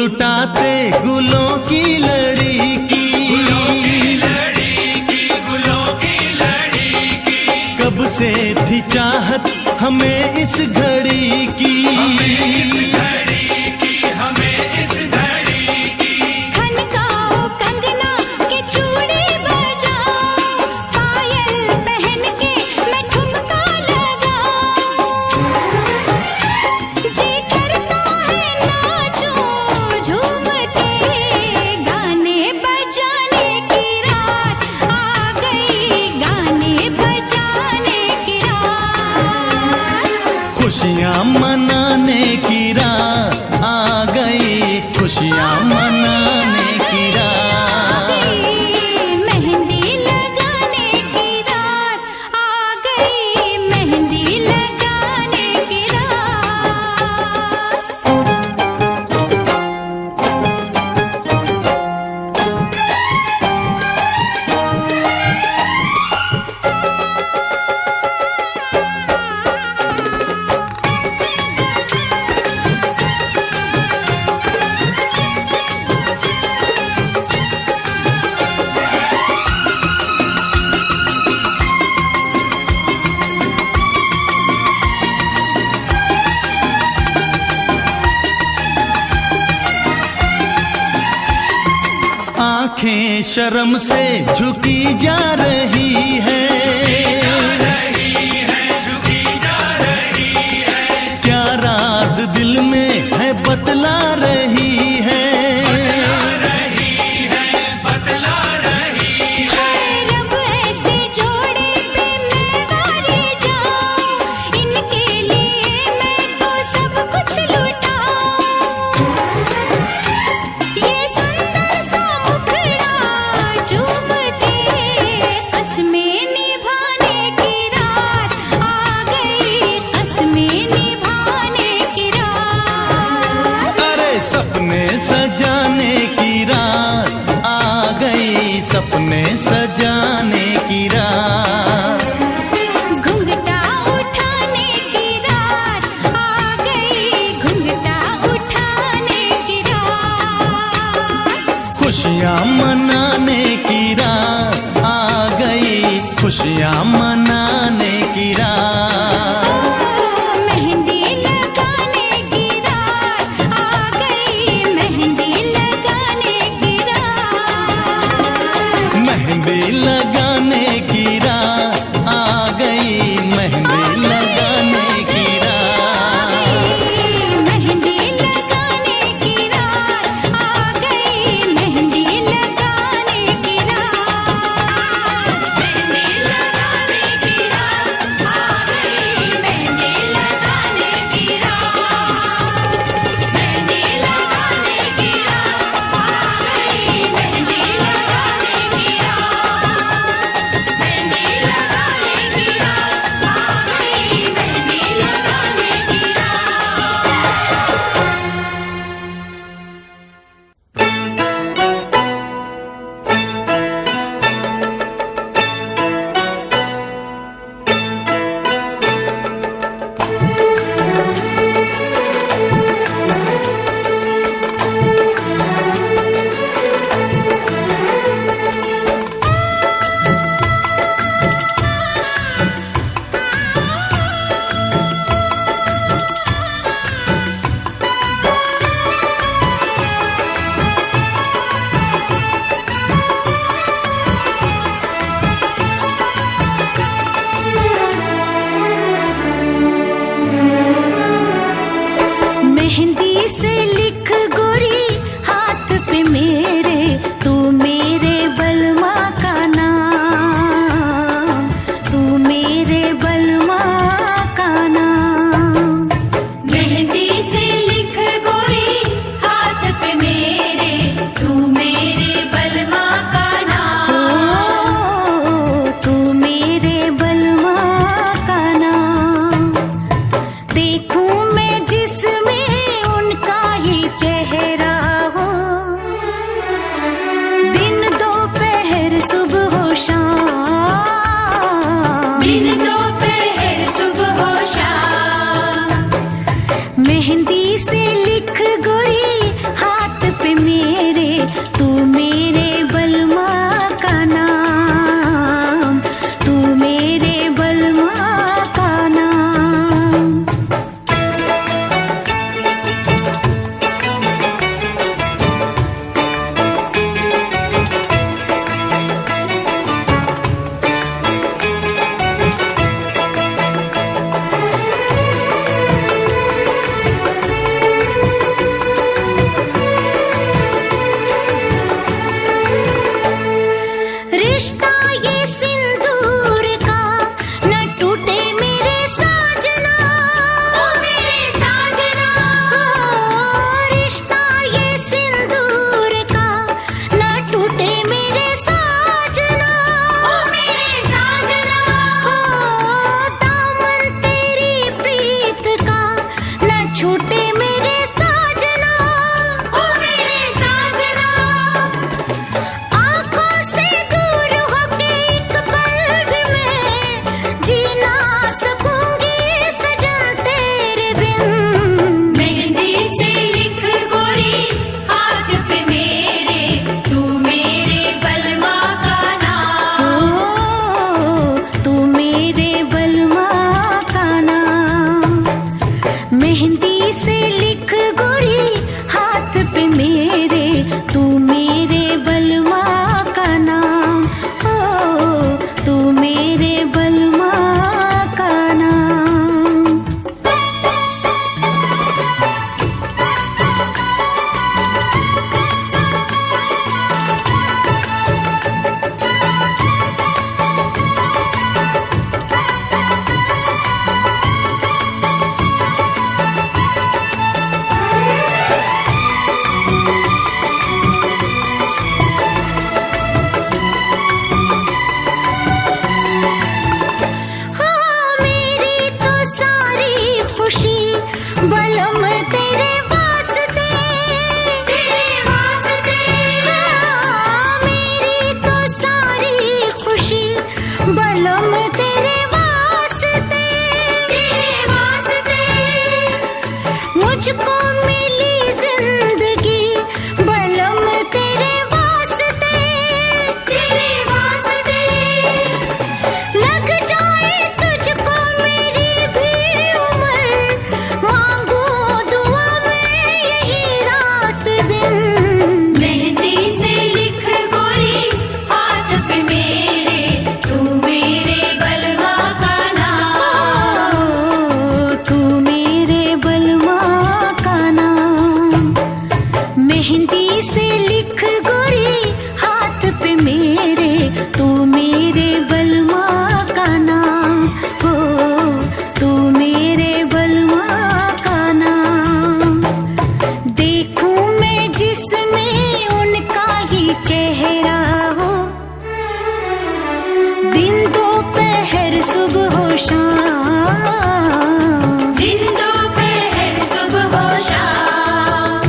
लुटाते गुलों की लड़ी की, कब से थी चाहत हमें इस घड़ी की, खनकाओ कंगना के चूड़ी बजाओ, पायल पहन के मैं ठुमका लगाऊं, जी करता है नाचूं झूम के, गाने बजाने की रात आ गई, गाने बजाने की रात, खुशियाँ मनाने की रात आ गई, खुशियाँ मनाने की रात। मेहंदी लगाने की रात आ गई, मेहंदी लगाने की रात। आंखें शर्म से झुकी जा रही है, क्या राज दिल में है बतला रही है, रब ऐसे जोड़े पे मैं वारी जाऊं, इनके लिए मैं तो सब कुछ लुटाऊं, ये सुंदर सा मुखड़ा चूम के, कसमें निभाने की रात आ गई, कसमें निभाने की रात। अरे सपने सजाने की रात आ गई, सपने सजाने की रात। घुंघटा उठाने की रात आ गई, घुंघटा उठाने की रात, खुशियाँ मनाने की रात आ गई, खुशियाँ मनाने की रात। मेहंदी लगाने की रात आ गई, मेहंदी लगाने की रात, मेहंदी लगाने की रात आ गई, मेहंदी लगाने की रात। मेहंदी लगाने की रात आ गई, मेहंदी लगाने की रात, मेहंदी लगाने की रात आ गई, मेहंदी लगाने की रात, मेहंदी लगाने की रात आ गई, मेहंदी लगाने की रात। रिश्ता ये सिंदूर का न टूटे मेरे साजना, ओ मेरे साजना। रिश्ता ये सिंदूर का न टूटे मेरे साजना, ओ मेरे साजना। दामन तेरी प्रीत का न छूटे मेरे साजना, ओ मेरे साजना। आँखों से दूर होके एक पल भी मैं जी ना सकूंगी सजन तेरे बिन। मेहंदी से लिख गोरी हाथ पे मेरे, तू मेरे बलमा का नाम, तू मेरे बलमा का नाम। मेहंदी से लिख गोरी हाथ पे मेरे, तू मेरे बलमा का नाम, ओ तू मेरे बलमा का नाम। हाँ मेरी तो सारी खुशी बलम तेरे वास्ते, तेरे वास्ते। हाँ मेरी तो सारी खुशी बलम तेरे वास्ते, तेरे वास्ते। मुझको मिली जिंदगी बलम तेरे वास्ते, तेरे वास्ते। लग जाए तुझको मेरी भी उम्र, मांगू दुआ में यही रात दिन। मेहंदी से लिख गोरी हाथ पे मेरे, तू मेरे बलमा का नाम, तू मेरे बलमा का नाम। मेहंदी से लिख गोरी हाथ पे मेरे, तू मेरे बलमा का नाम, हो तू मेरे बलमा का नाम। देखूं मैं जिसमें उनका ही चेहरा हो, दिन दोपहर सुबह हो शाम, दिन दोपहर सुबह हो शाम।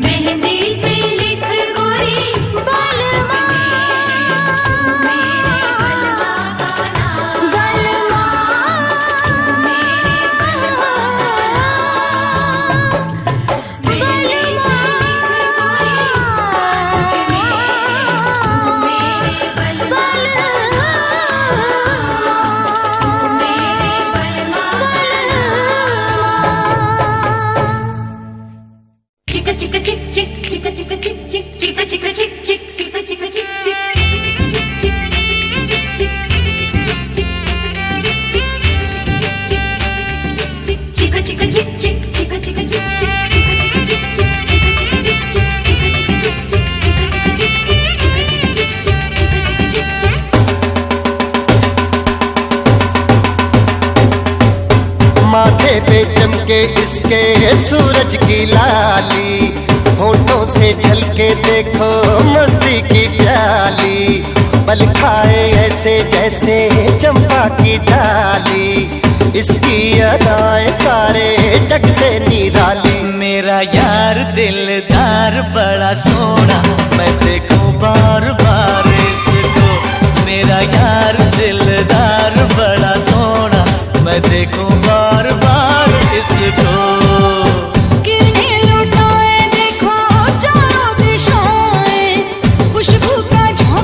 मेहंदी से लिख गोरी बलमा, मेरे बलमा का नाम, बलमा, मेरे बलमा का नाम। मेहंदी से लिख गोरी हाथ पे मेरे, तू मेरे बलमा का नाम, मेरे बलमा का नाम। चिका चिका चिक चिक, चिका चिका चिक चिक, चिका चिका चिक चिक, चिका चिका चिक चिक, चिका चिका चिक चिक, चिका चिका चिक चिक, माथे पे चमके इसके सूरज की लाली, होठों से झलके देखो मस्ती की प्याली। पल खाए ऐसे जैसे चंपा की डाली, इसकी अदाएं सारे जग से निराली। मेरा यार दिलदार बड़ा सोना, मैं देखूं बार बार इसको। मेरा यार दिलदार बड़ा सोना, मैं देखूं बार बार इसको। किरने लुटाए देखो चारों दिशाएं, खुशबू का झोंका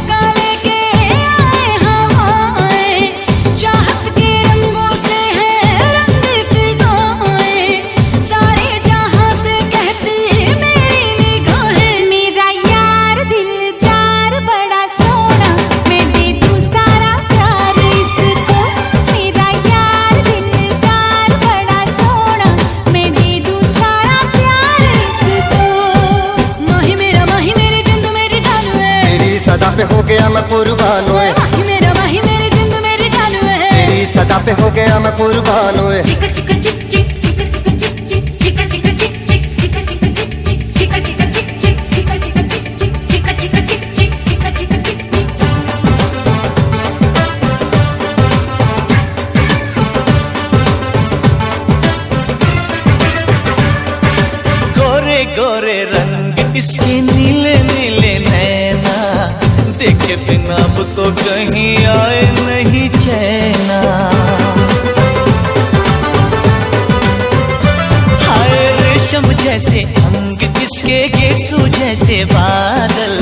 मैं कुर्बान हुए। माही मेरा माही मेरी जिंद मेरी जान है, तेरी सदा पे हो गया मैं कुर्बान हुए। चिक चिक चिक चिक चिक चिक चिक चिक चिक चिक चिक चिक चिक गोरे गोरे रंग इसके नीले नीले नैना, देखे बिना अब तो कहीं आए नहीं चैना। हाय रेशम जैसे अंग इसके, गेसू जैसे बादल,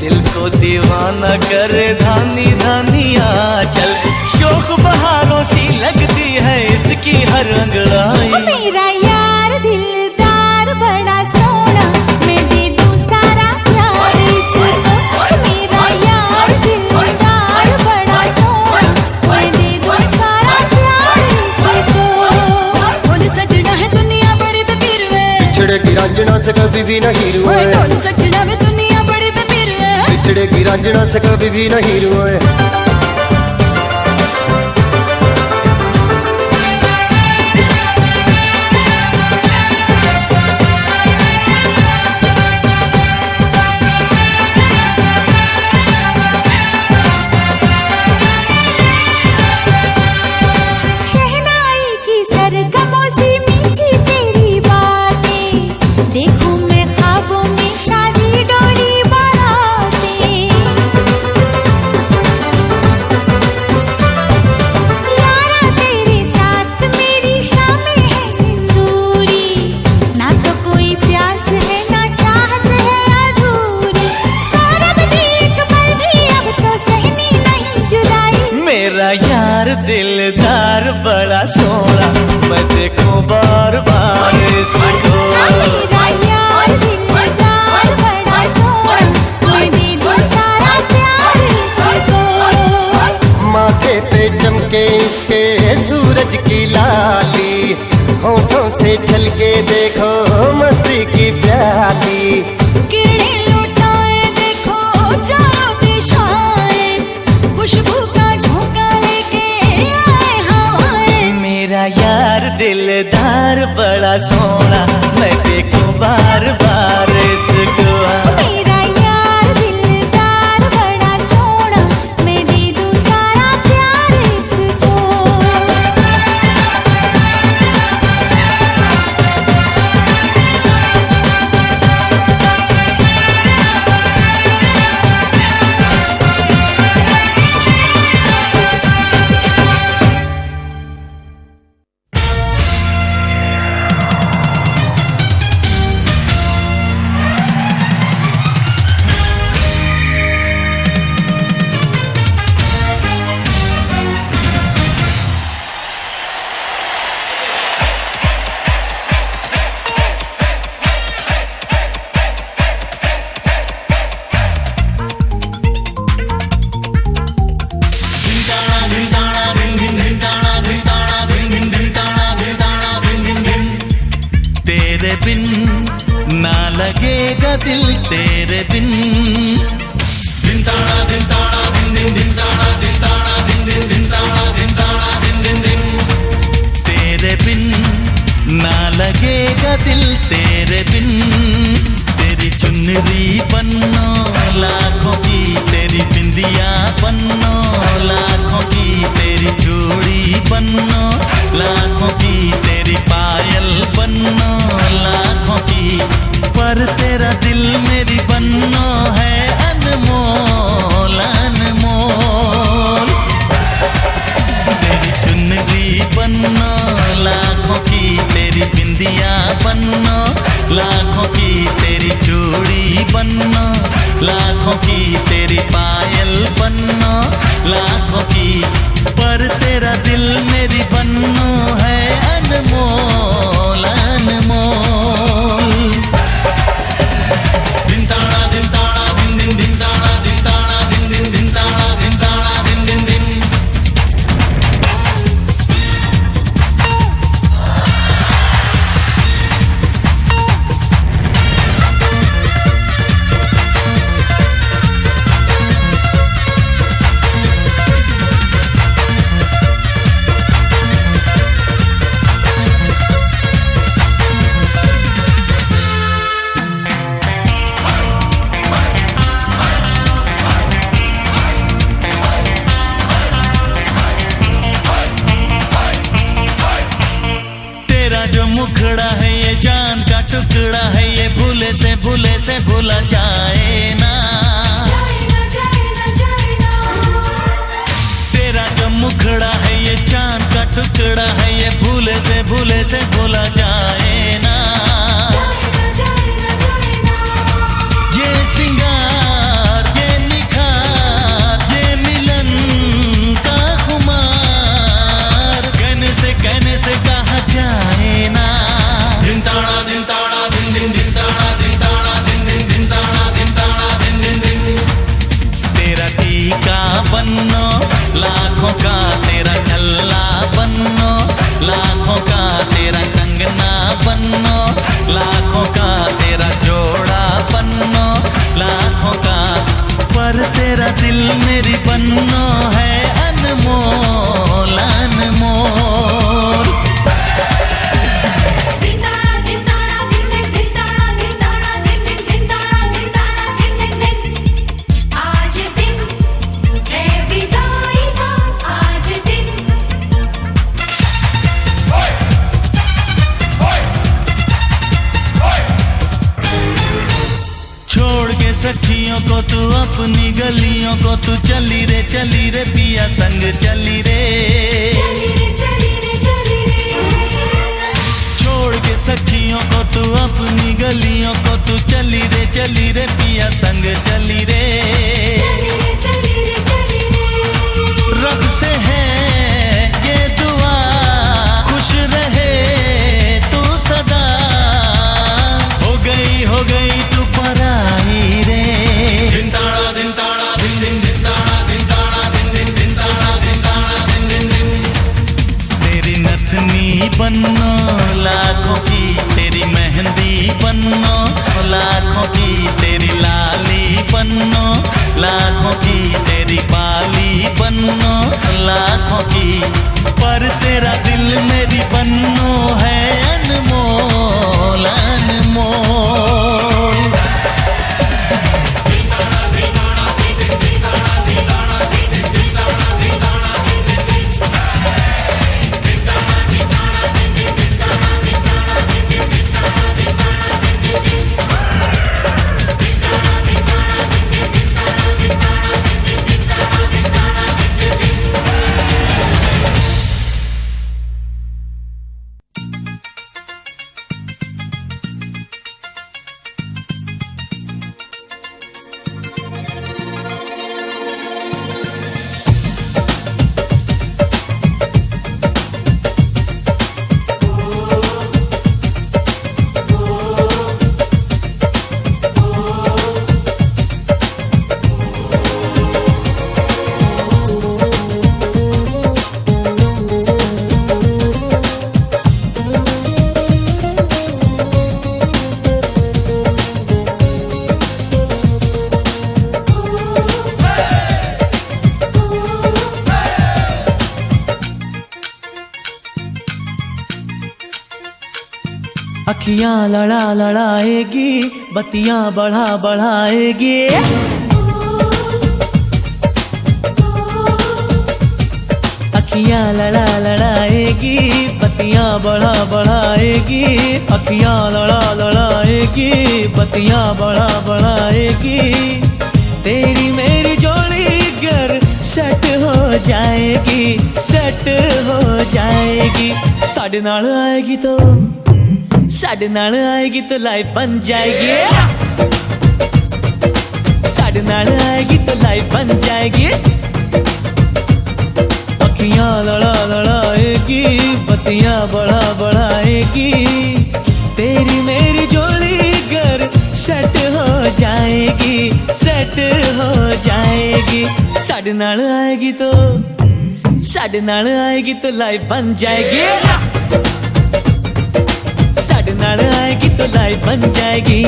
दिल को दीवाना करे धानी धानी आंचल। शोक बहारों सी लगती है इसकी हर अंगड़ाई। मेरा यार दिलदार बड़ा सोना, मैं दे दूं सारा प्यार इसको। मेरा यार दिलदार बड़ा सोना, मैं दे दूं सारा प्यार इसको। बोल सजना है दुनिया बड़ी बेपीर वे, बिछड़ेगी रांझना से कभी भी नहीं रुए। बोल सजना है दुनिया बड़ी बेपीर वे, बिछड़ेगी रांझना से कभी भी नहीं रुए। शहनाई की सरगमों से मीठी तेरी बातें, देखूं मैं ख्वाबों में शादी डोली बारातें। यारा तेरे साथ मेरी शामें है सिंदूरी, ना तो कोई प्यास है ना चाहत है अधूरी। सौरभ की एक पल भी अब तो सहनी नहीं जुदाई। मेरा यार दिलदार बड़ा सोना, मैं देखूं बार बार इसको। मेरा यार दिलदार बड़ा सोना, मैं दे दूं सारा प्यार इसको। माथे पे चमके इसके सूरज की लाली, होठों से झलके देखो मस्ती की प्याली। किरणें लुटाए देखो चारों दिशाएं, खुशबू का झोंका लेके आए हवाएं। मेरा यार दिलदार बड़ा सोना, मैं देखूं बार बार इसको। मेरा यार दिलदार बड़ा सोना, मैं दे दूं सारा प्यार इसको। तेरे बिन ना लगेगा दिल तेरे बिन। दिन ताड़ा दिन ताड़ा दिन दिन दिन ताड़ा दिन ताड़ा दिन दिन दिन ताड़ा दिन ताड़ा दिन दिन दिन। तेरे बिन ना लगेगा दिल तेरे बिन। तेरी चुनरी पन्नो लाखों की, तेरी बिंदिया पन्नो लाखों की, तेरी चूड़ी पन्नो लाखों की, तेरी पायल पन्नो लाखों की, पर तेरा दिल मेरी पन्नो है अनमोला। भूला जाए ना। तेरा जो मुखड़ा है ये चांद का टुकड़ा है, ये भूले से भूला जाए ना। ये सिंगार ये निखार ये मिलन का खुमार, कहने से कहा जाए ना। दिन ताड़ा दिन ताड़ा दिन दिन दिन ताड़ा दिन ताड़ा दिन दिन दिन ताड़ा दिन ताड़ा दिन दिन दिन। तेरा टीका बन्नो लाखों का, तेरा छल्ला बन्नो लाखों का, तेरा कंगना बन्नो लाखों का, तेरा जोड़ा बन्नो लाखों का, पर तेरा दिल मेरी बन्नो है अनमोल अनमोल। सखियों को तू अपनी गलियों को तू चली रे पिया संग चली रे। छोड़ के सखियों को तू अपनी गलियों को तू चली रे पिया संग चली रे। रब से है ये दुआ खुश रहे तू सदा, हो गई तू पराई रे। दिन ताड़ा दिन ताड़ा दिन दिन दिन ताड़ा दिन ताड़ा दिन दिन दिन ताड़ा दिन ताड़ा दिन दिन दिन। तेरी नथनी बन्नो लाखों की, तेरी मेहंदी बन्नो लाखों की, तेरी लाली बन्नो लाखों की, तेरी बाली बन्नो लाखों की, पर तेरा दिल मेरी बन्नो है अनमोल अनमोल। अखियां लड़ाएगी बत्तियां बढ़ाएगी। अखियां लड़ाएगी बत्तियां बढ़ाएगी। अखियां लड़ाएगी बत्तियां बढ़ाएगी। तेरी मेरी जोड़ी गर सेट हो जाएगी, सेट हो जाएगी। साढ़े नाल आएगी तो लाइफ बन जाएगी। साढ़े नाल आएगी तो लाइफ बन जाएगी। अखियां लड़ाएगी बत्तियां बढ़ाएगी। तेरी मेरी जोड़ी गर सेट हो जाएगी, सेट हो जाएगी। साढ़े नाल आएगी तो लाइफ बन जाएगी। नाल आएगी तो लाइफ बन जाएगी।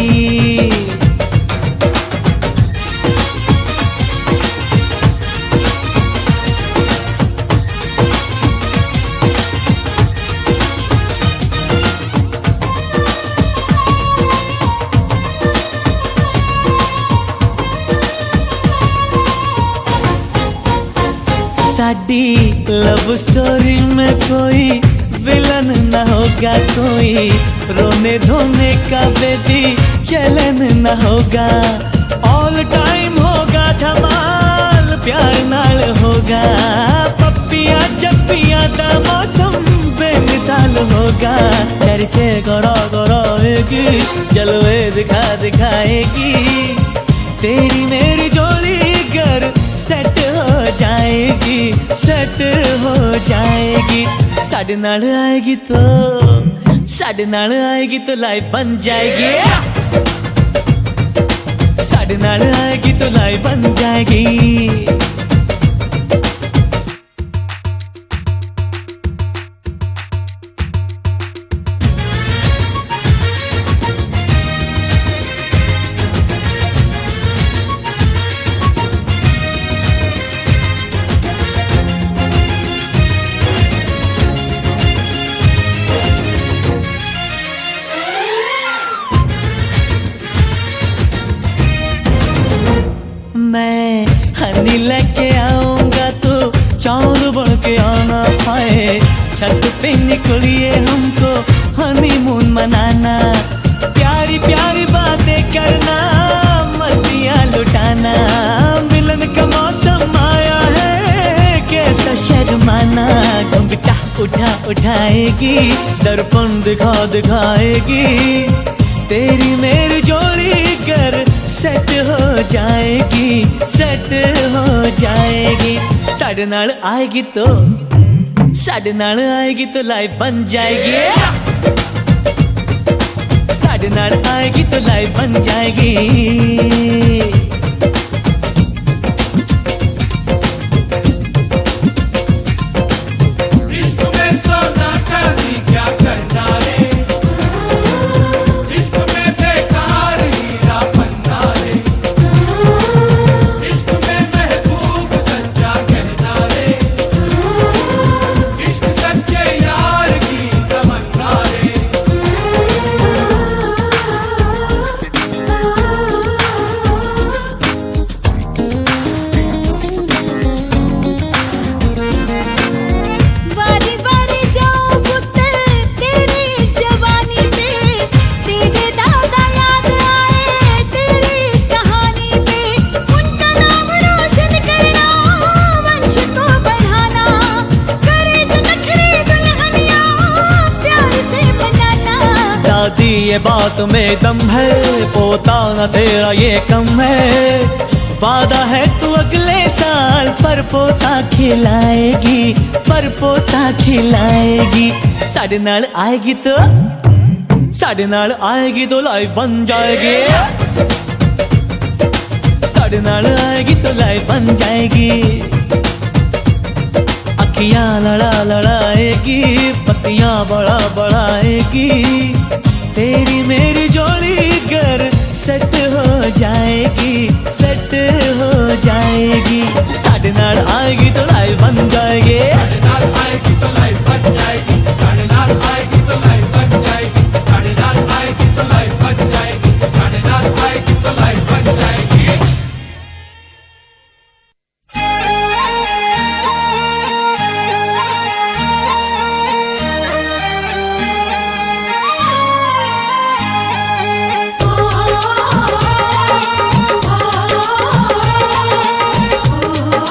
साडी लव स्टोरी में कोई विलन न होगा कोई, रोने धोने का बेबी चलन न होगा। ऑल टाइम होगा धमाल, प्यार नाल होगा। पप्पियां चप्पियां दा मौसम बेमिसाल होगा। चर्चे करो कराएगी, जलवे दिखा दिखाएगी। तेरी मेरी जोड़ी घर सेट हो जाएगी, सेट हो जाएगी। साडे नाल आएगी तो, साडे नाल आएगी तो लाइफ बन जाएगी। साडे नाल आएगी तो लाइफ बन जाएगी। मैं हनी लेके आऊंगा तो चांद बन के आना पाए। छत पे निकलिए हमको हनीमून मनाना। प्यारी प्यारी बातें करना, मस्तियाँ लुटाना। मिलन का मौसम आया है, कैसा शर्माना। घुंघटा उठा उठाएगी, दर्पण दिखा दिखाएगी। तेरी मेरी जोड़ी कर सेट हो जाएगी, सेट हो जाएगी। साडे नाल आएगी तो, साडे नाल आएगी तो लाइफ बन जाएगी। साडे नाल आएगी तो लाइफ बन जाएगी। दादी ये बात में दम है, पोता न तेरा ये कम है। वादा है तू अगले साल पर पोता खिलाएगी, पर पोता खिलाएगी। साडे नाल आएगी तो, साडे नाल आएगी तो लाइफ बन जाएगी। साडे नाल आएगी तो लाइफ बन जाएगी। अखियां लड़ा लड़ाएगी, पत्तियां बड़ा बढ़ाएगी। तेरी मेरी जोड़ी घर सेट हो जाएगी, सेट हो जाएगी। साडे नाल आएगी तो लाइफ बन जाएगी। साडे नाल आएगी तो लाइफ बन जाएगी। साडे नाल आएगी तो लाइफ बन जाएगी। साडे नाल आएगी तो लाइफ बन जाएगी। साडे नाल आएगी तो लाइफ बन जाएगी। ओ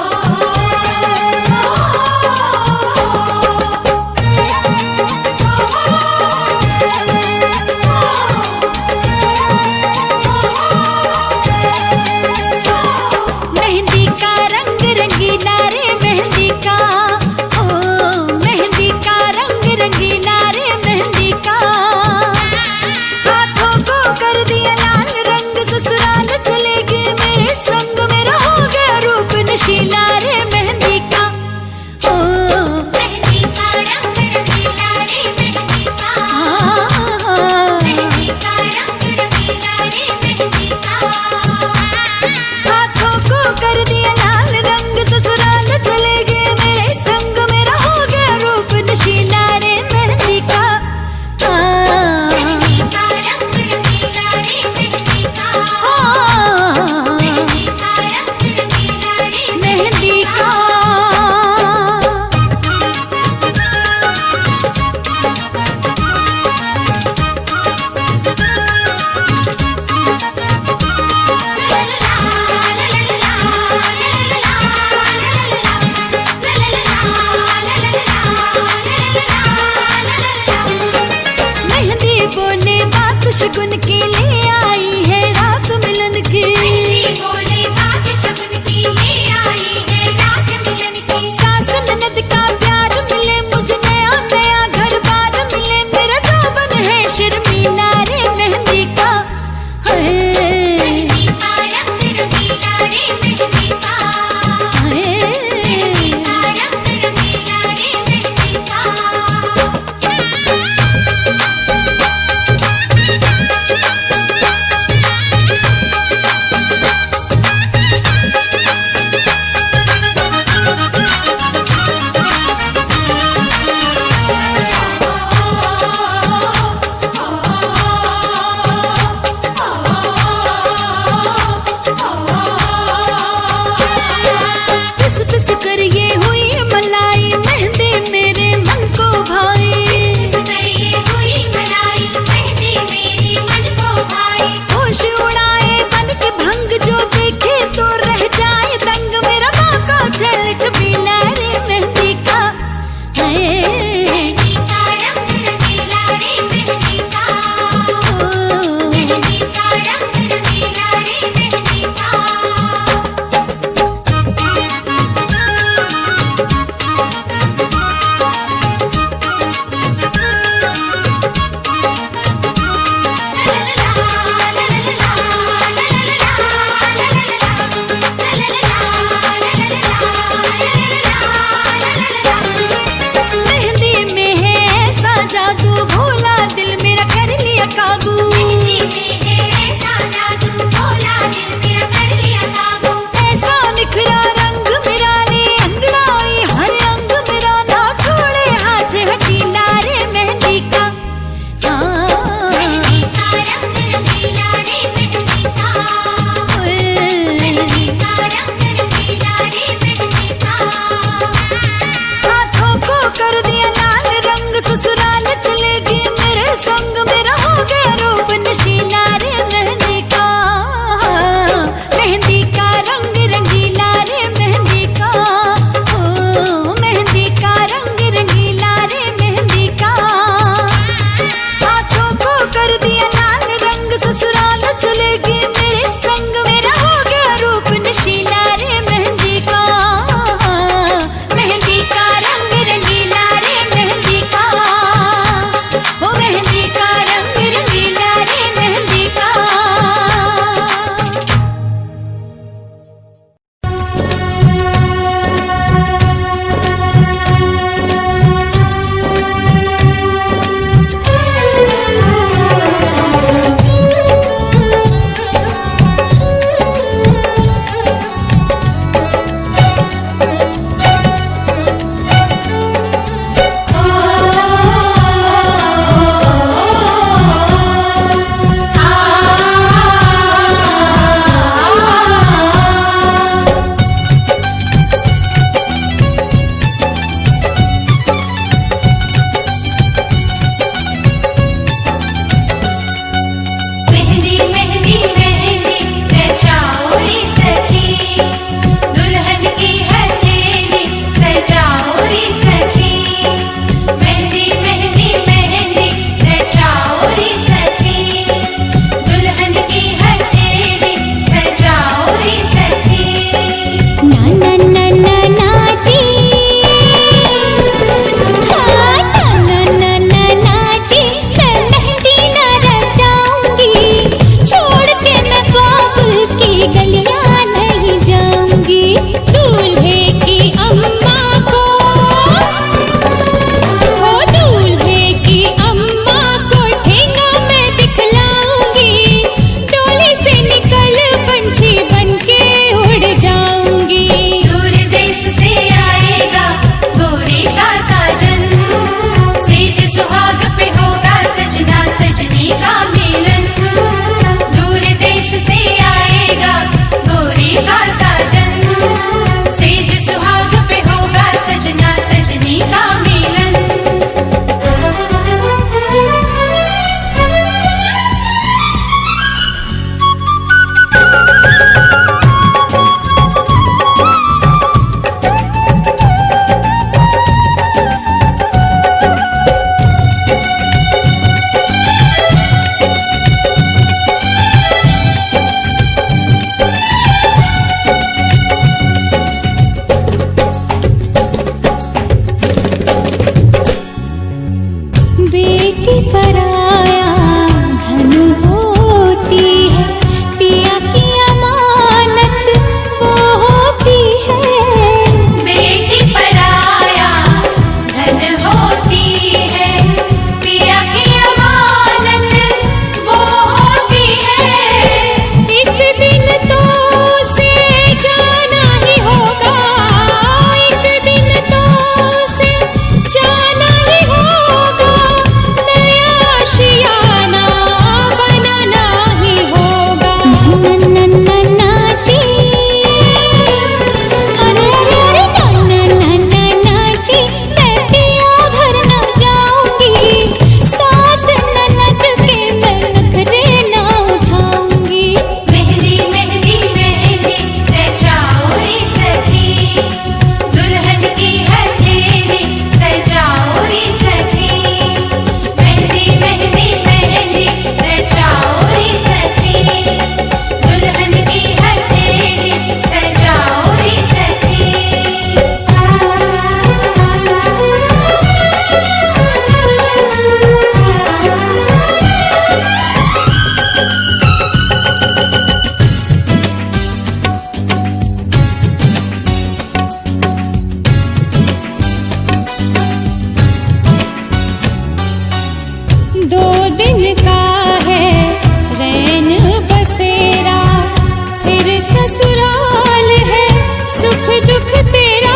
सुख तेरा।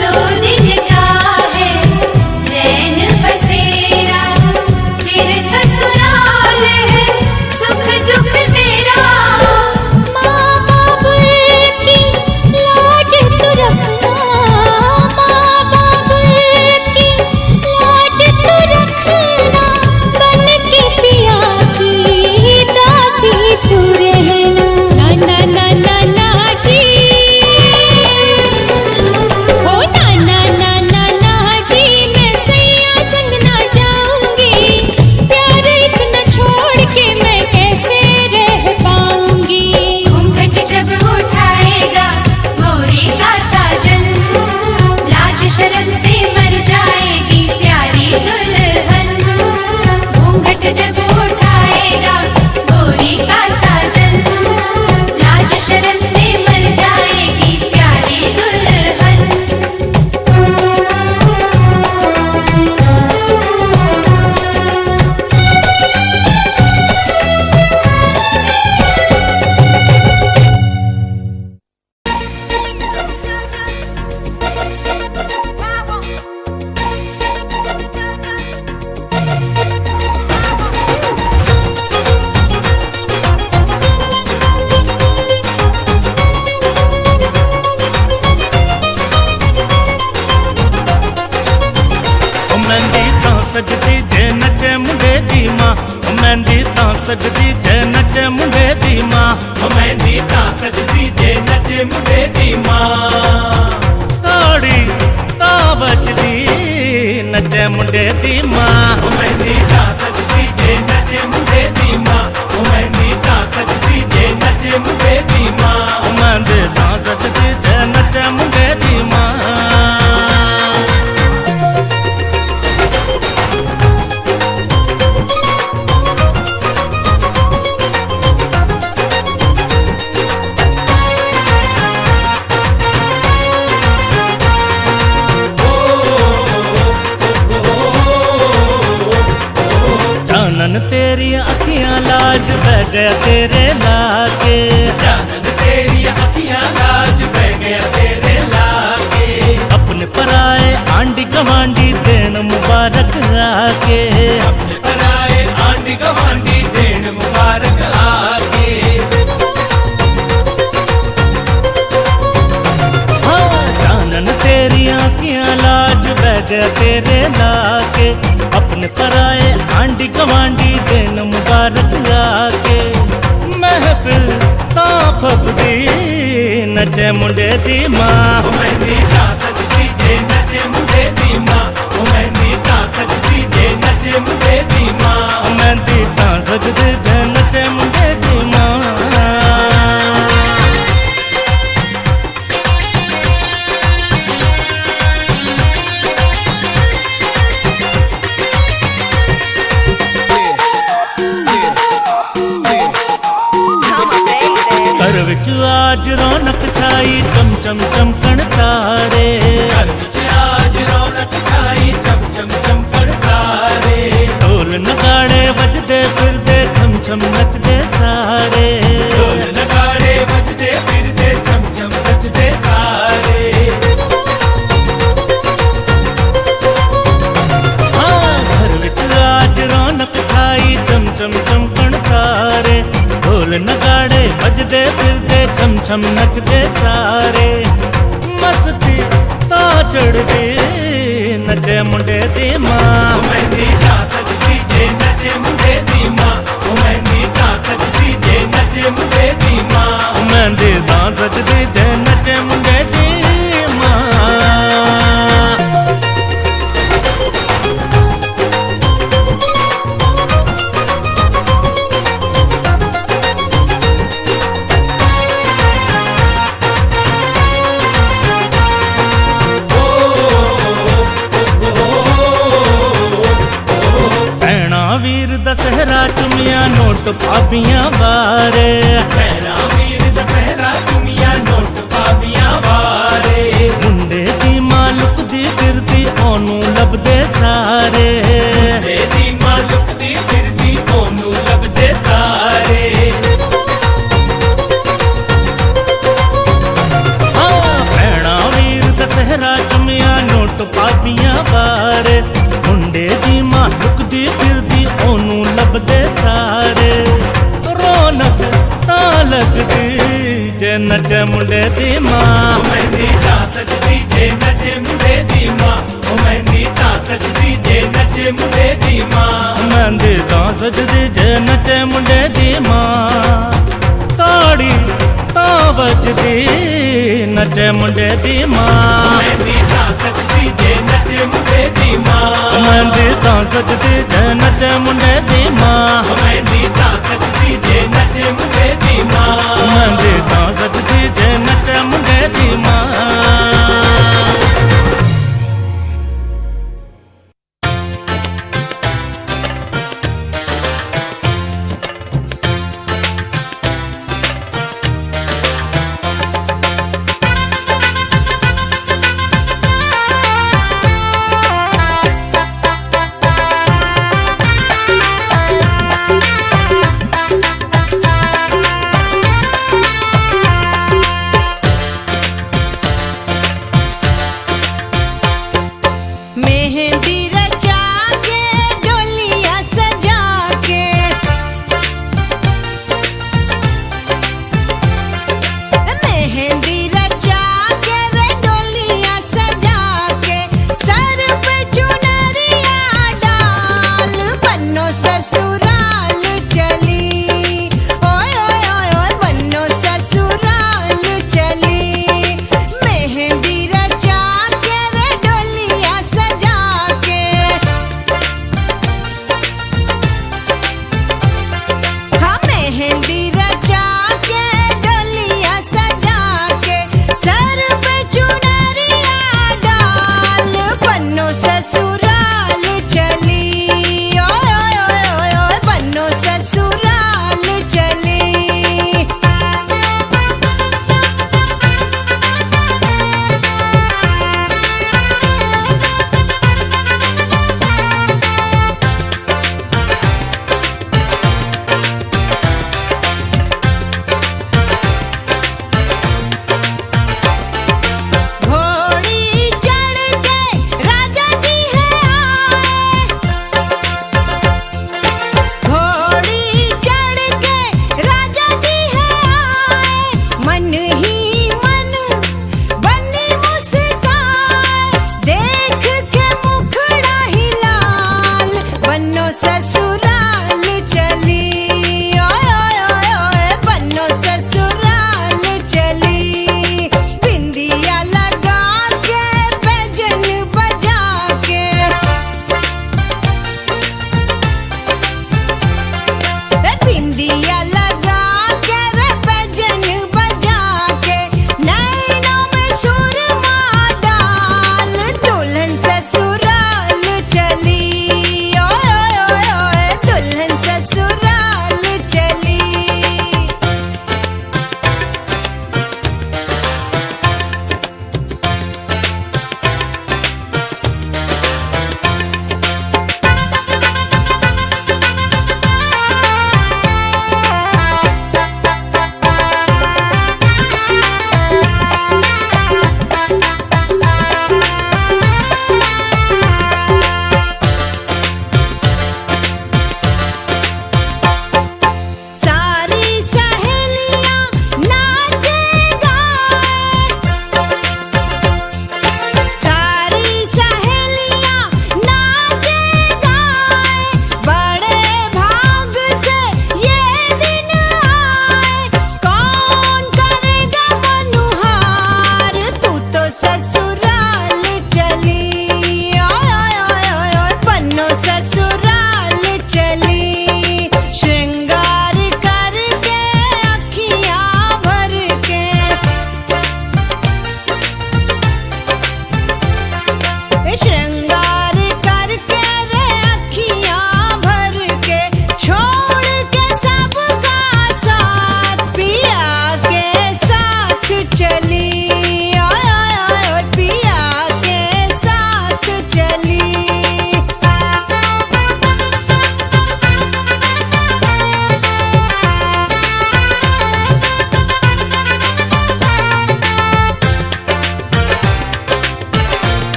2 दिन का है रैन बसेरा, फिर ससुराल है सुख दुख तेरा। माँ बाप की लाज तू रखना, माँ बाप की लाज तू रखना, बन के पिया की दासी तू रहना। ना ना ना ना ना जी, हो ना ना ना ना ना जी, मैं सैया संग ना जाऊंगी, प्यार इतना छोड़ के मैं कैसे रह पाऊंगी। घूंघट जब उठाएगा गोरी का साजन, लाज शर्म से मर जाएगी प्यारी दुल्हन। घूंघट जब उठाएगा गोरी का साजन, लाज शर्म से मर जाएगी प्यारी दुल्हन। मेहंदी तां सजदी जे नचे मुंडे दी मां, मेहंदी तां सजदी जे नचे मुंडे दी मां, मेहंदी तां सजदी जे नचे मुंडे दी मां। ताड़ी तां बजदी नचे मुंडे दी मां। मेहंदी तां सजदी जे नचे मुंडे दी मां, मेहंदी तां सजदी जे नचे मुंडे दी मां। मेहंदी तां सजदी जे नचे मुंडे दी मां। जानन तेरी अखियां लाज बह गया तेरे लागे, जानन तेरी अखियां लाज बह गया तेरे लागे। अपने पराए आंडी गवांडी देन मुबारक आके। अपने पराए आंडी गवांडी देन मुबारक आके। हाँ, जानन तेरी अखियां लाज बह गया तेरे लागे, अपने पराए आंडी गवांडी देन मुबारक आके। महफिल तां फबदी नचे मुंडे दी मां। मेहंदी तां सजदी जे नचे मुंडे दी मां, मेहंदी तां सजदी जे नचे मुंडे दी मां। मेहंदी तां सजदी जे नचे मुंडे दी मां। घर विच आज रौनक छाई चम चम चमकण तारे। घर विच आज रौनक छाई चम चम चमकण तारे। ढोल नगाड़े वजदे फिरदे छम छम नचदे सारे। ढोल नगाड़े बजदे फिरदे छम छम नचदे सारे। हाँ, घर विच आज रौनक छाई चम चम चमकण तारे। ढोल नगाड़े बजदे फिरदे छम छम नचदे सारे। मस्ती ता चढ़दी नचे मुंडे दी मां। मेहंदी तां सजदी जे नचे मुंडे दी मां, मेहंदी तां सजदी जे नचे मुंडे दी मां। मेहंदी तां सजदी जे नचे मुंडे दी मां। वीर दशहरा चुमिया नोट पापियां वारे। पहला वीर दशहरा चुमिया नोट पापियां वारे। मुंडे दी मालुक दी फिरदी ओनू लभदे सारे। मुंडे दी मालुक दी फिरदी ओनू लभदे सारे। हाँ, भैणा ਸਾਰੇ ਮੁੰਡੇ ਦੀ ਮਾਂ ਲੁਕਦੀ ਫਿਰਦੀ ਉਹਨੂੰ ਲੱਭਦੇ ਸਾਰੇ ਰੌਣਕ ਤਾਂ ਲੱਗਦੀ ਜੇ ਨੱਚੇ ਮੁੰਡੇ ਦੀ ਮਾਂ ਮਹਿੰਦੀ ਤਾਂ ਸਜਦੀ ਜੇ ਨੱਚੇ ਮੁੰਡੇ ਦੀ ਮਾਂ ਉਹ ਮਹਿੰਦੀ ਤਾਂ ਸਜਦੀ ਜੇ ਨੱਚੇ ਮੁੰਡੇ ਦੀ ਮਾਂ ਮਹਿੰਦੀ ਤਾਂ ਸਜਦੀ ਜੇ ਨੱਚੇ ਮੁੰਡੇ ਦੀ ਮਾਂ ਤਾੜੀ ਤਾਂ ਵੱਜਦੀ ਨੱਚੇ ਮੁੰਡੇ ਦੀ ਮਾਂ ਮਹਿੰਦੀ ਤਾਂ ਸਜਦੀ ਜੇ ਨੱਚੇ ਮੁੰਡੇ ਦੀ ਮਾਂ ਮਹਿੰਦੀ ਤਾਂ ਸਜਦੀ ਜੇ ਨੱਚੇ ਮੁੰਡੇ ਦੀ ਮਾਂ ਮਹਿੰਦੀ ਤਾਂ ਸਜਦੀ ਜੇ ਨੱਚੇ ਮੁੰਡੇ ਦੀ ਮਾਂ ਮਹਿੰਦੀ ਤਾਂ ਸਜਦੀ ਜੇ ਨੱਚੇ ਮੁੰਡੇ ਦੀ ਮਾਂ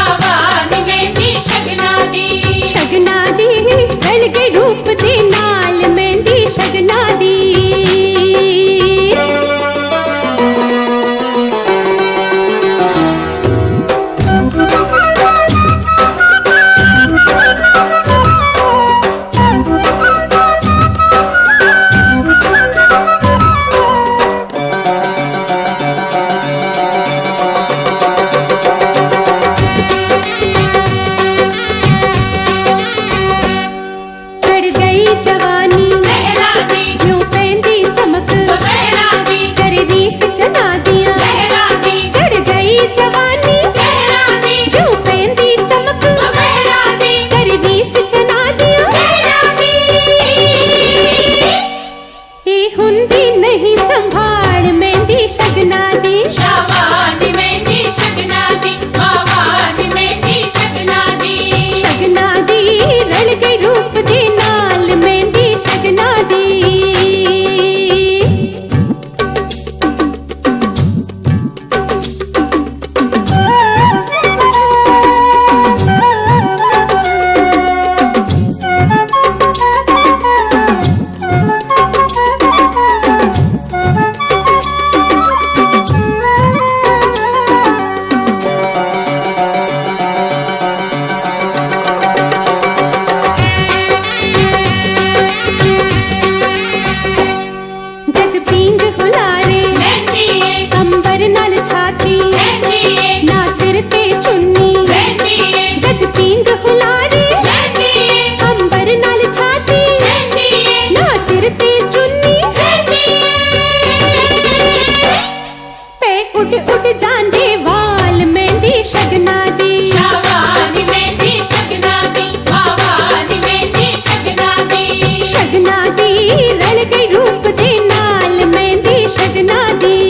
शाबानी मेहंदी शगना दी रल गई रूप दे नाल मेहंदी शगना दी जवानी जो पहनदी चमक कर रीस चना दिया चढ़ गई जवानी जो पहनदी चमक कर रीस चना दिया ये हुंदी नहीं संभाल मेहंदी शगना दी शाबानी मेहंदी शगना दी बाबानी मेहंदी शगना दी रल गई रूप दे नाल मेहंदी शगना दी उड़ जांदे वाल मेहंदी शगना दी शाबानी मेहंदी शगना दी बाबानी मेहंदी शगना दी रल गई रूप दे नाल मेहंदी शगना दी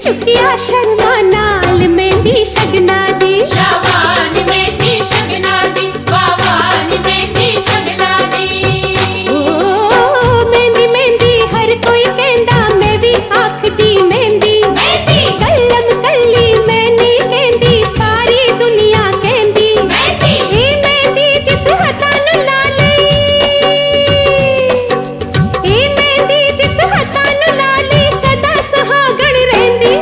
चुकिया शर्मा नाल मेहंदी शगना दी शाबानी मेहंदी शगना दी बाबानी मेहंदी शगना दी ओ मेहंदी मेहंदी हर कोई कहंदा मैं भी आखदी मेहंदी कलम कली मेहंदी कहंदी सारी दुनिया कहंदी ए मेहंदी जिस हथां नूं ला लई ए मेहंदी जिस हथां नूं ला लई सदा सुहागण रहंदी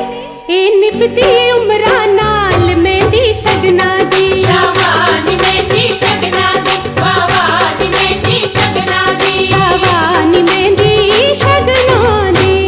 निभदी उमरा नाल मेहंदी शगना दी शाबानी मेहंदी शगना दी बाबानी मेहंदी शगना दी शाबानी मेहंदी शगना दी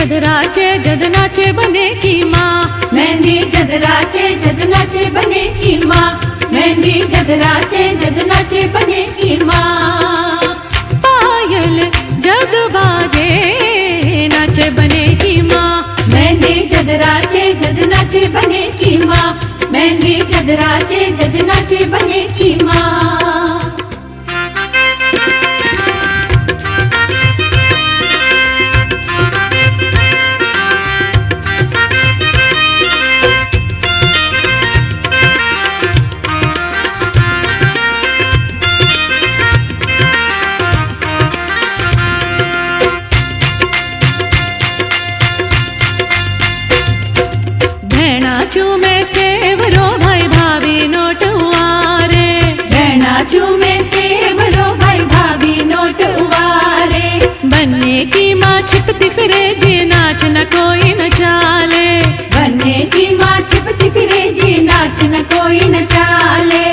जद नाचे बने की माँ मेहंदी जद नाचे बने की माँ मेहंदी जद नाचे बने की माँ पायल जग बाजे नाचे बने की माँ मेहंदी जद नाचे बने की माँ मेहंदी जद नाचे बने की माँ चूमे सेवरो भाई भाभी नोट उवारे, गहना चूमे सेवरो भाई भाभी नोट उवारे। बनने की माँ छिपती फिरे जी नाच न कोई न चाले, बनने की माँ छिपती फिरे जी नाच न कोई न चाले।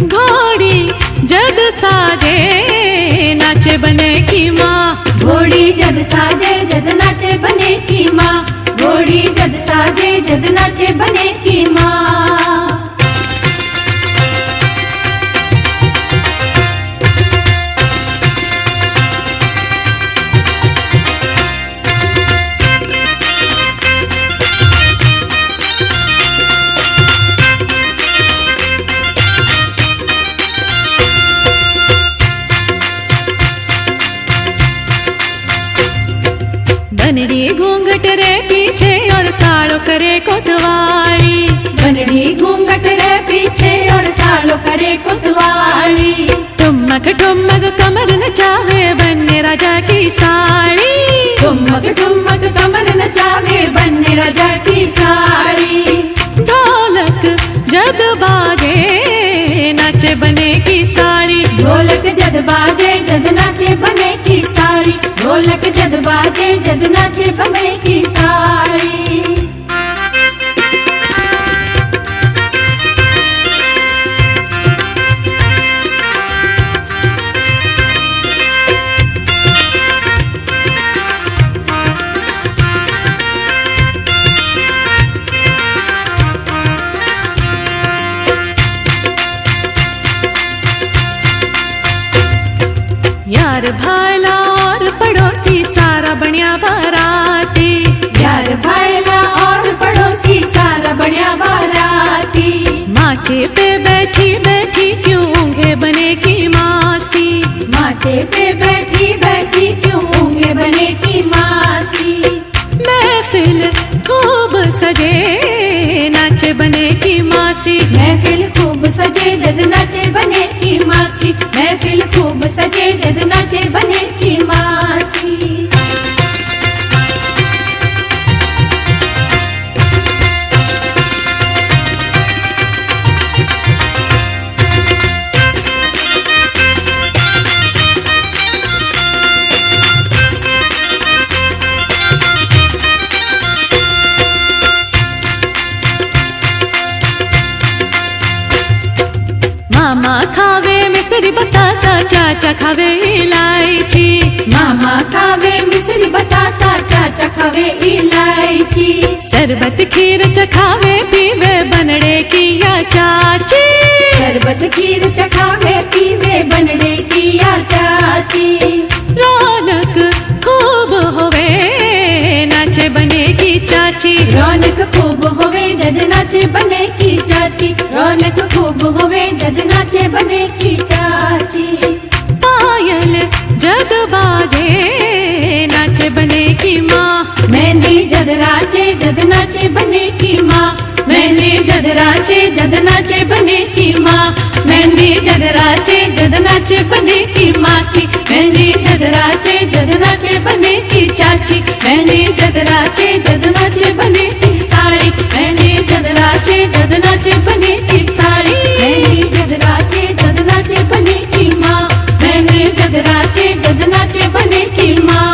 घोड़ी जद साजे नाचे बने की माँ, घोड़ी जद साजे जद नाचे बने की माँ, घोड़ी जद साजे जद नाचे बने की माँ। बनड़ी घूंघट रे पीछे और साड़ो करे कोतवाली, बनड़ी घूंघट रे पीछे और साड़ो करे कोतवाली। ठुमक ठुमक कमर नचावे बन्ने राजा की साड़ी, ठुमक ठुमक कमर नचावे बन्ने राजा की साड़ी। ढोलक जद बाजे नाचे बने की साड़ी, ढोलक जद बाजे जद नाचे बने की साड़ी, ढोलक जद बाजे जद नाचे बने की साड़ी। यार भाईला और पड़ोसी सारा बनिया बाराती, यार भाईला और पड़ोसी सारा बढ़िया बाराती। माचे पे बैठी बैठी क्यों ऊँघे बने की मासी, माथे पे बैठी बैठी क्यों ऊँघे बने की मासी। महफिल खूब सजे नाचे बने की मासी, महफिल खूब सजे जद नाचे बने की मासी, महफिल खूब सजे जद नाचे बने की मासी। मामा खावे मिसरी बतासा, चाचा खावे इलायची, मामा खावे मिश्री बतासा, चाचा खावे इलायची। शरबत खीर चखावे पीवे बनड़े की या चाची, शरबत खीर चखावे पीवे बनड़े की या चाची। रौनक खूब होवे नाचे बने की चाची, रौनक खूब होवे जद नाचे बने की चाची, रौनक खूब होवे जद नाचे बने की चाची। पायल जद बाजे नाचे बने की माँ, मेहंदी जद राचे जद नाचे बने की माँ, मेहंदी जद राचे जद नाचे बने की माँ, मेहंदी जद राचे जद नाचे बने की मासी, मेहंदी जद राचे जद नाचे बने की चाची, मेहंदी जद राचे जद नाचे बने की साड़ी, मेहंदी जद राचे जद नाचे बने की साड़ी, मेहंदी जद राचे जद नाचे बने की माँ, मेहंदी जद राचे जद नाचे बने की माँ।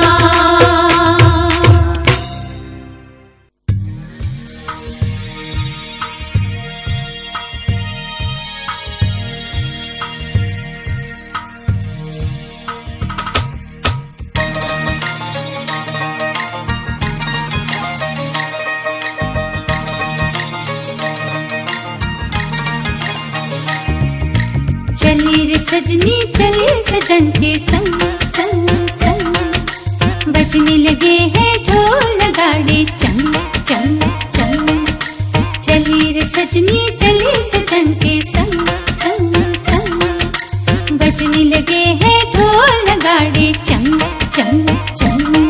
चली रे सजनी चली सजन के संग संग संग, बजने लगे हैं ढोल नगाड़े चंग चंग चंग। चली रे सजनी चली सजन के संग संग संग, बजने लगे हैं ढोल नगाड़े चंग चंग चंग।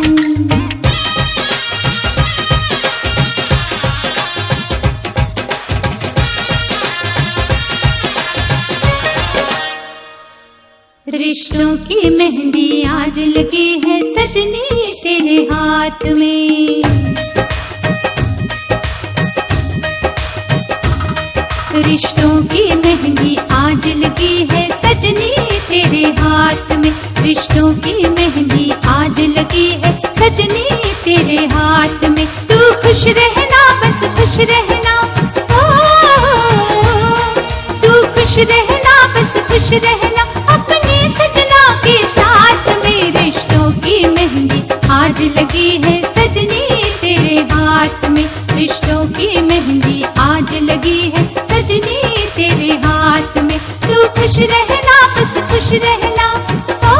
रिश्तों की मेहंदी आज लगी है सजनी तेरे हाथ में, रिश्तों की मेहंदी आज लगी है सजनी तेरे हाथ में, रिश्तों की मेहंदी आज लगी है सजनी तेरे हाथ में। तू खुश रहना बस खुश रहना, ओ तू खुश रहना बस खुश रहना अपने सजना के साथ में। रिश्तों की मेहंदी आज लगी है सजनी तेरे हाथ में, रिश्तों की मेहंदी आज लगी है सजनी तेरे हाथ में। तू खुश रहना बस खुश रहना, ओ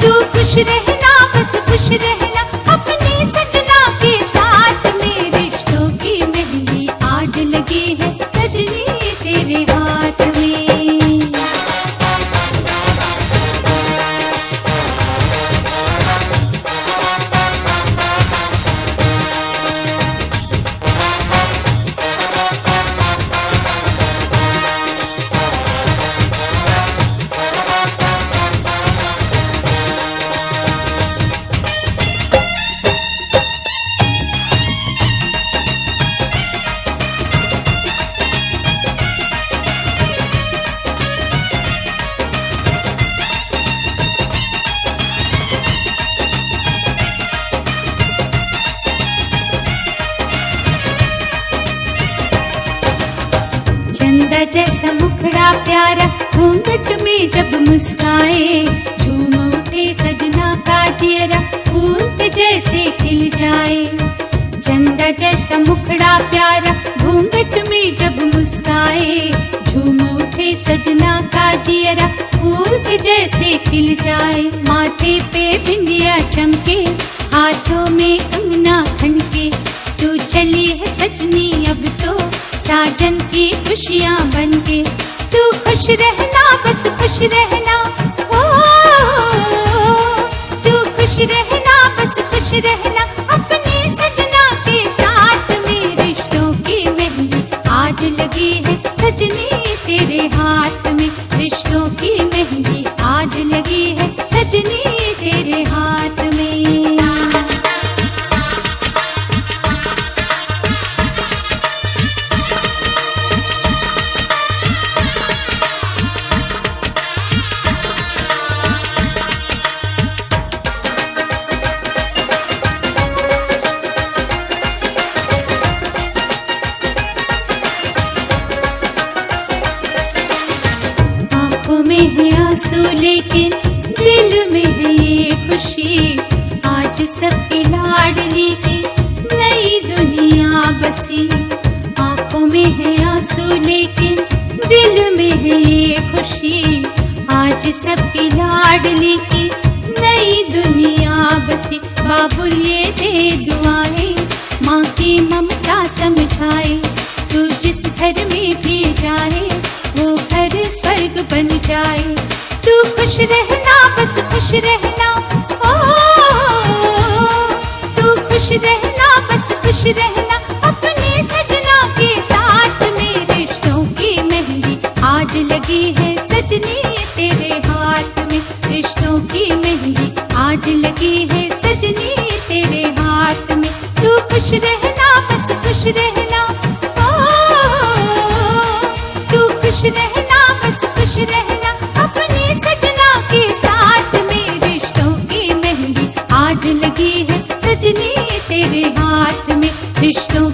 तू खुश रहना बस खुश रहना अपने सजना के साथ में। रिश्तों की मेहंदी आज लगी है सजनी तेरे हाथ में। चंदा जैसा मुखड़ा प्यारा घूंघट में जब मुस्काए, झूम उठे सजना का चेहरा फूल के जैसे खिल जाए। चंदा जैसा मुखड़ा प्यारा घूंघट में जब मुस्काए, झूम उठे सजना का चेहरा फूल के जैसे खिल जाए। माथे पे बिंदिया चमके, हाथों में कंगना खनके, तू चली है सजनी अब तो साजन की खुशियाँ बनके। तू खुश रहना बस खुश रहना, ओ तू खुश रहना बस खुश रहना अपने सजना के साथ में। रिश्तों की मेहंदी आज लगी है सजनी तेरे हाथ में, रिश्तों की मेहंदी आज लगी है सजनी तेरे हाथ में। आंखों में है आंसू लेकिन दिल में है ये खुशी, आज सबकी लाडली की नई दुनिया बसी। आंखों में है आंसू लेकिन दिल में है ये खुशी, आज सबकी लाडली की नई दुनिया बसी। बाबुल ये दे दुआएं, माँ की ममता समझाए, तू जिस घर में भी जाए वो घर स्वर्ग बन जाए। तू खुश रहना बस खुश रहना, ओ तू खुश रहना बस खुश रहना अपने सजना के साथ में। रिश्तों की मेहंदी आज लगी है सजनी तेरे हाथ में, रिश्तों की मेहंदी आज लगी है सजनी तेरे हाथ में। तू खुश रहना बस खुश रहना, ओ तू खुश रहना बस खुश रहना अपने सजना के साथ में। रिश्तों की मेहंदी आज लगी है सजनी तेरे हाथ में, रिश्तों